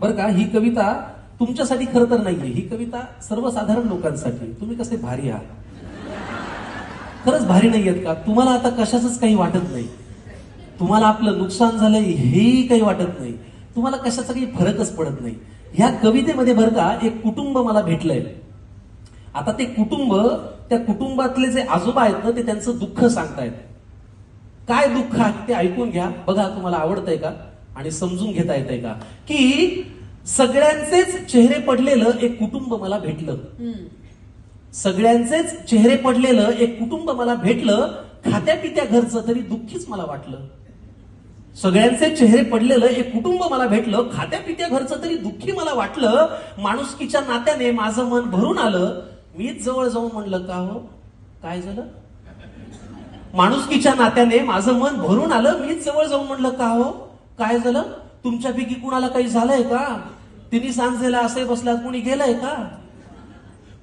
बरं का, ही कविता तुमच्यासाठी खरं तर नाहीये, ही कविता सर्वसाधारण लोकांसाठी. तुम्ही कसे भारी आहात, खरंच भारी नाहीयेत का? तुम्हाला आता कशाचंच काही वाटत नाही, तुम्हाला आपलं नुकसान झालंय हेही काही वाटत नाही, तुम्हाला कशाचा काही फरकच पडत नाही. ह्या कवितेमध्ये बरं का एक कुटुंब मला भेटलंय. आता ते कुटुंब, त्या कुटुंबातले जे आजोबा आहेत ना, ते त्यांचं दुःख सांगतायत. काय दुःख आहे ते ऐकून घ्या, बघा तुम्हाला आवडतंय का आणि समजून घेता येतंय का. की सगळ्यांचेच चेहरे पडलेलं एक कुटुंब मला भेटलं, सगळ्यांचेच चेहरे पडलेलं एक कुटुंब मला भेटलं, खात्या पित्या घरचं तरी दुःखीच मला वाटलं. सगळ्यांचे चेहरे पडलेलं एक कुटुंब मला भेटलं, खात्या पित्या घरचं तरी दुःखी मला वाटलं. माणुसकीच्या नात्याने माझं मन भरून आलं, मीच जवळ जाऊन म्हणलं का हो काय झालं. माणुसकीच्या नात्याने माझं मन भरून आलं, मीच जवळ जाऊन म्हणलं का हो काय झालं. तुमच्यापैकी कुणाला काही झालंय का, तिने सांजेला असे बसल्यात, कुणी गेलंय का.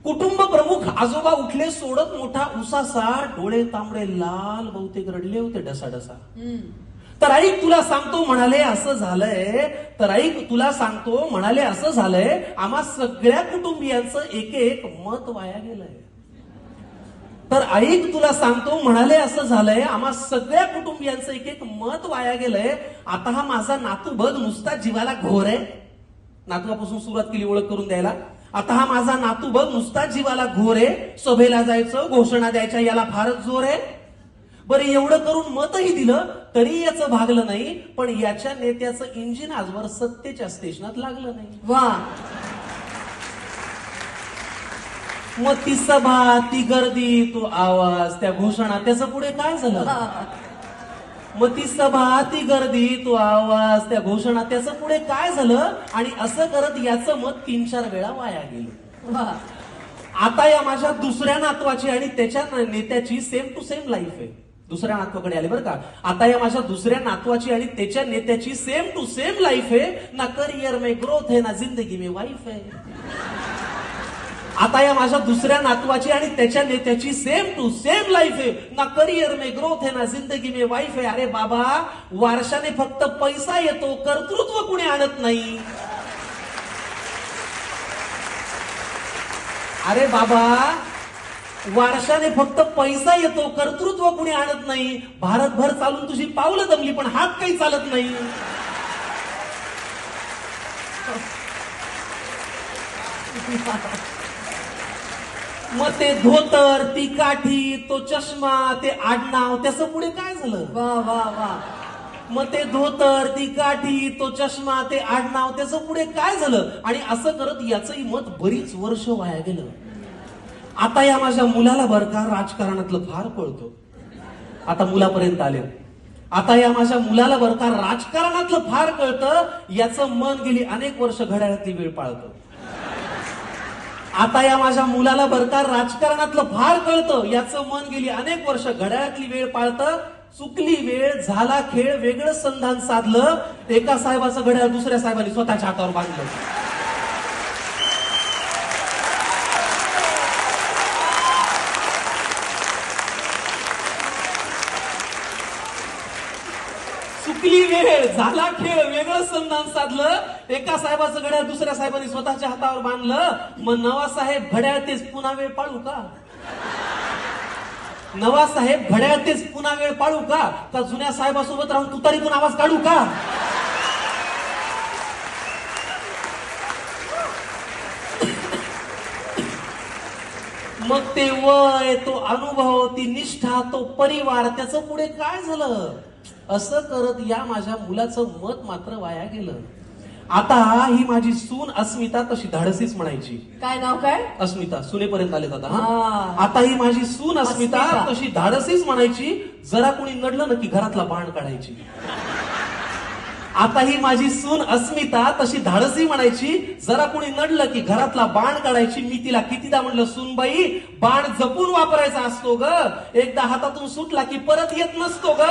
कुटुंब प्रमुख आजोबा उठले सोडत मोठा उसासा, डोळे तांबडे लाल, बहुतेक रडले होते डसाडसा. तर ऐक तुला सांगतो म्हणाले असं झालंय, तर ऐक तुला सांगतो म्हणाले असं झालंय, आम्हा सगळ्या कुटुंबियांचं एक एक मत वाया गेलंय. तर ऐक तुला सांगतो म्हणाले असं झालंय, आम्हा सगळ्या कुटुंबियांचं एक एक मत वाया गेलंय. आता हा माझा नातू बघ नुसता जीवाला घोर आहे. नातवापासून सुरुवात केली ओळख करून द्यायला. आता हा माझा नातू बघ नुसता जीवाला घोर आहे, सभेला जायचं, घोषणा द्यायच्या याला फारच जोर आहे. बरं एवढं करून मतही दिलं तरी याचं भागलं नाही, पण याच्या नेत्याचं इंजिन आजवर सत्तेच्या स्टेशनात लागलं नाही. वा, मग ती सभा, ती गर्दी, तो आवाज, त्या घोषणा, त्याचं पुढे काय झालं. मग ती सभा, ती गर्दी, तो आवाज, त्या घोषणा, त्याचं पुढे काय झालं. आणि असं करत याचं मत 3-4 वेळा वाया गेलं. वा, आता या माझ्या दुसऱ्या नातवाची आणि त्याच्या नेत्याची सेम टू सेम लाईफ आहे. दुसऱ्या नातवाकडे आले बरं का. आता या माझ्या दुसऱ्या नातवाची आणि त्याच्या नेत्याची सेम टू सेम लाईफ आहे. ना करियर में ग्रोथ है ना जिंदगी में वाईफ है. आता या माझ्या दुसऱ्या नातवाची आणि त्याच्या नेत्याची सेम टू सेम लाईफ आहे. ना करियर में ग्रोथ है ना जिंदगी में वाईफ है. अरे बाबा, वारशाने फक्त पैसा येतो, कर्तृत्व कुणी आणत नाही. अरे बाबा, वारशाने फक्त पैसा येतो, कर्तृत्व कुणी आणत नाही. भारतभर चालून तुझी पावलं दमली पण हात काही चालत नाही. मग ते धोतर, ती काठी, तो चष्मा, ते आडनाव, त्याचं पुढे काय झालं. वा, वा, वा. मग ते धोतर, ती काठी, तो चष्मा, ते आडनाव, त्याचं पुढे काय झालं. आणि असं करत याचंही मत बरीच वर्ष वाया गेलं. आता या माझ्या मुलाला बरं का राजकारणातलं फार कळतं. आता मुलापर्यंत आले. आता या माझ्या मुलाला बरं का राजकारणातलं फार कळतं. याचं मन गेली अनेक वर्ष घड्याळातली वेळ पाळतं. आता या माझ्या मुलाला बरं का राजकारणातलं फार कळतं. याचं मन गेली अनेक वर्ष घड्याळातली वेळ पाळतं. चुकली वेळ, झाला खेळ, वेगळं संधान साधलं. एका साहेबाचं घड्याळ दुसऱ्या साहेबांनी स्वतःच्या हातावर बांधलं. चुकली वेळ, झाला खेळ, वेगळं संधान साधलं. एका साहेबाचं घड्याळ दुसऱ्या साहेबांनी स्वतःच्या हातावर बांधलं. मग नवा साहेब घड्याळ तेच पुन्हा वेळ पाळू का. नवा साहेब घड्याळ तेच पुन्हा वेळ पाळू का. का जुन्या साहेबासोबत राहून तुतारीतून आवाज काढू का. मग ते वय, तो अनुभव, ती निष्ठा, तो परिवार, त्याचं पुढे काय झालं. असं करत या माझ्या मुलाचं मत मात्र वाया गेलं. आता ही माझी सून अस्मिता तशी धाडसीच म्हणायची. काय नाव काय. अस्मिता, सुनेपर्यंत आले आता. हा. आता ही माझी सून अस्मिता अस्मिता तशी धाडसीच म्हणायची. जरा कोणी नडलं ना की घरातला बाण काढायची. आता ही माझी सून अस्मिता तशी धाडसी म्हणायची. जरा कोणी नडलं की घरातला बाण काढायची. मी तिला कितीदा म्हणलं, सूनबाई बाण जपून वापरायचा असतो ग, एकदा हातातून सुटला की परत येत नसतो ग.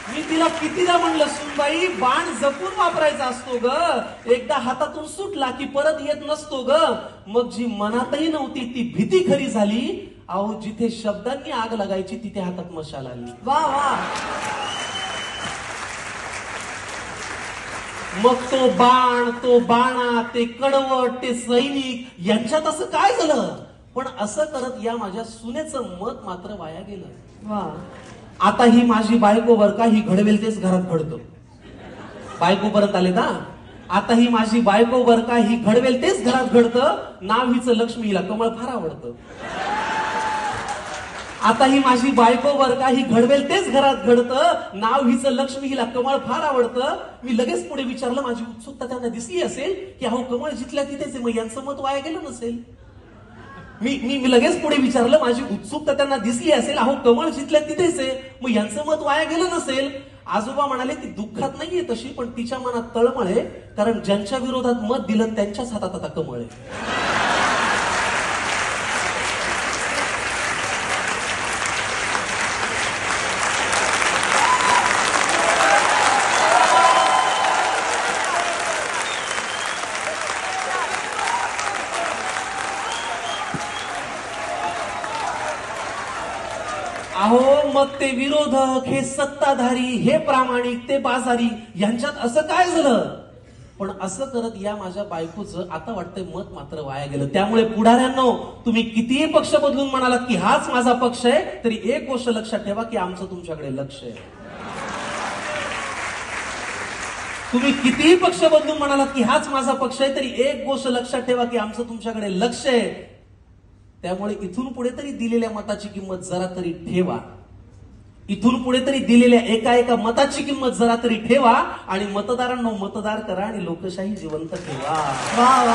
मी तिला कितीदा म्हणलं, सुनबाई बाण जपून वापरायचा असतो ग, एकदा हातातून सुटला की परत येत नसतो ग. मग जी मनातही नव्हती ती भीती खरी झाली. अहो, जिथे शब्दांनी आग लागायची तिथे हातात मशाल आली. वा वा. मग तो बाण, तो बाणा, ते कडवट, ते सैनिक यांच्यात असं काय झालं? पण असं करत या माझ्या सुनेचं मत मात्र वाया गेलं. वा. आता ही माझी बायको बर का, ही घडवेल तेच घरात घडतं. बायको परत आले ना. आता ही माझी बायको बर का, ही घडवेल तेच घरात घडतं. नाव हिचं लक्ष्मी, हिला कमळ फार आवडतं. आता ही माझी बायको बर का, ही घडवेल तेच घरात घडतं. नाव हिचं लक्ष्मी, हिला कमळ फार आवडतं. मी लगेच पुढे विचारलं, माझी उत्सुकता त्यांना दिसली असेल की अहो कमळ जिथल्या तिथेच आहे, मग यांचं मत वाया गेलं नसेल. मी लगेच पुढे विचारलं, माझी उत्सुकता त्यांना दिसली असेल, अहो कमळ जिथल्या तिथेच आहे, मग यांचं मत वाया गेलं नसेल. आजोबा म्हणाले, ती दुःखात नाहीये तशी, पण तिच्या मनात तळमळ आहे, कारण ज्यांच्या विरोधात मत दिलं त्यांच्याच हातात आता कमळ आहे. अहो मग ते विरोधक, हे सत्ताधारी, हे प्रामाणिक, ते बाजारी, यांच्यात असं काय झालं? पण असं करत या माझ्या बायकोचं आता वाटतंय मत मात्र वाया गेलं. त्यामुळे पुढाऱ्यांनो, तुम्ही कितीही पक्ष बदलून म्हणालात की हाच माझा पक्ष आहे, तरी एक गोष्ट लक्षात ठेवा की आमचं तुमच्याकडे लक्ष आहे. तुम्ही कितीही पक्ष बदलून म्हणालात की हाच माझा पक्ष आहे, तरी एक गोष्ट लक्षात ठेवा की आमचं तुमच्याकडे लक्ष आहे. त्यामुळे इथून पुढे तरी दिलेल्या मताची किंमत जरा तरी ठेवा. इथून पुढे तरी दिलेल्या एका एका मताची किंमत जरा तरी ठेवा आणि मतदारांनो मतदार करा आणि लोकशाही जिवंत ठेवा. वा वा.